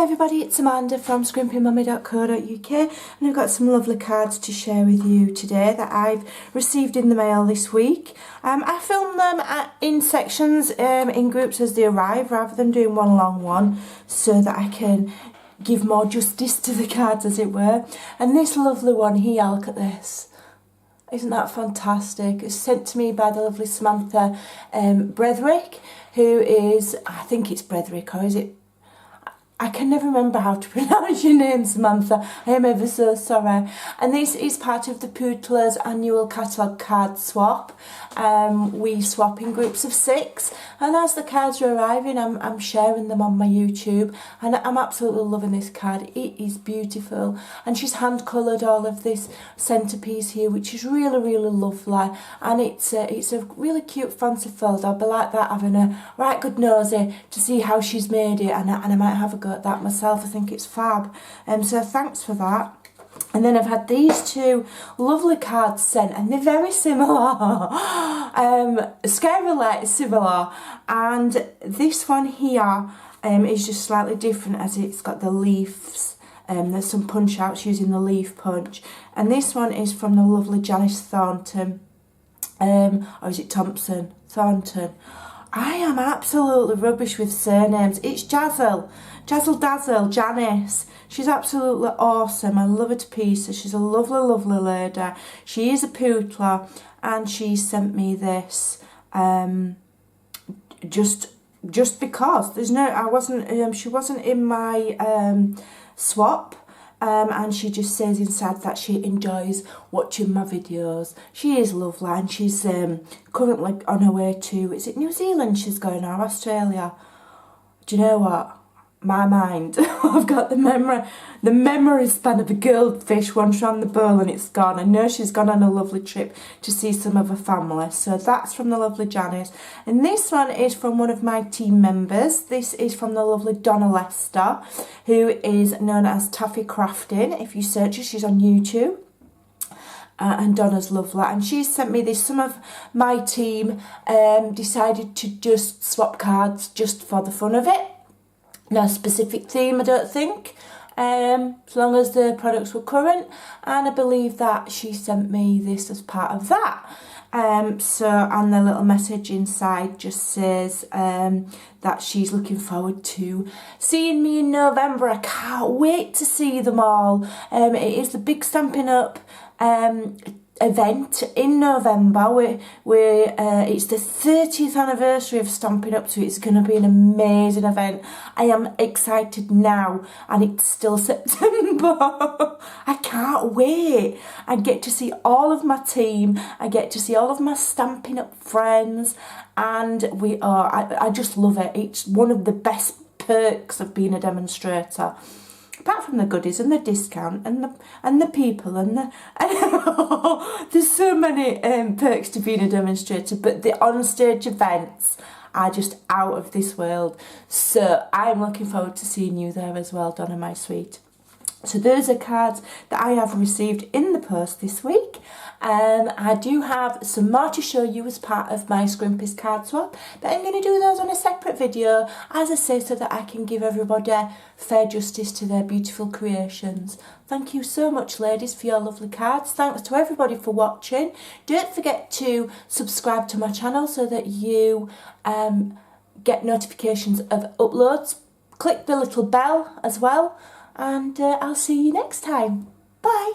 everybody, it's Amanda from Scrimpingmommy.co.uk and I've got some lovely cards to share with you today that I've received in the mail this week. I film them in sections, in groups as they arrive, rather than doing one long one, so that I can give more justice to the cards, as it were. And this lovely one here, look at this. Isn't that fantastic? It's sent to me by the lovely Samantha Brethwick, who is, I think it's Brethwick, or is it? I can never remember how to pronounce your name, Samantha. I am ever so sorry. And this is part of the Pootler's annual catalogue card swap. We swap in groups of 6, and as the cards are arriving, I'm sharing them on my YouTube, and I'm absolutely loving this card. It is beautiful, and she's hand coloured all of this centrepiece here, which is really, really lovely, and it's a really cute fancy fold. I'll be like that, having a right good nosy to see how she's made it, and I might have a go at that myself. I think it's fab, so thanks for that. And then I've had these two lovely cards sent, and they're very similar. Scarily similar. And this one here is just slightly different, as it's got the leaves. There's some punch outs using the leaf punch. And this one is from the lovely Janice Thornton. Or is it Thompson? Thornton. I am absolutely rubbish with surnames. It's Jazzle Dazzle, Janice. She's absolutely awesome. I love her to pieces. She's a lovely, lovely lady. She is a pootler, and she sent me this just because there's no, I wasn't, she wasn't in my swap. And she just says inside that she enjoys watching my videos. She is lovely, and she's currently on her way to, is it New Zealand she's going, or Australia? Do you know what? My mind, I've got the memory span of a goldfish. Once you're on the bowl and it's gone. I know she's gone on a lovely trip to see some of her family. So that's from the lovely Janice. And this one is from one of my team members. This is from the lovely Donna Lester, who is known as Taffy Crafting. If you search her, she's on YouTube. And Donna's lovely, and she's sent me this. Some of my team decided to just swap cards just for the fun of it. No specific theme, I don't think, as long as the products were current, and I believe that she sent me this as part of that. And the little message inside just says that she's looking forward to seeing me in November. I can't wait to see them all. It is the big Stampin' Up event in November. It's the 30th anniversary of Stampin' Up, so it's going to be an amazing event. I am excited now, and it's still September. I can't wait. I get to see all of my team. I get to see all of my Stampin' Up friends, and I just love it. It's one of the best perks of being a demonstrator. Apart from the goodies and the discount and the people and there's so many perks to being a demonstrator, but the onstage events are just out of this world. So I'm looking forward to seeing you there as well, Donna, my sweet. So those are cards that I have received in the post this week. I do have some more to show you as part of my Scrimpy's card swap, but I'm going to do those on a separate video, as I say, so that I can give everybody fair justice to their beautiful creations. Thank you so much, ladies, for your lovely cards. Thanks to everybody for watching. Don't forget to subscribe to my channel so that you get notifications of uploads. Click the little bell as well, and I'll see you next time. Bye.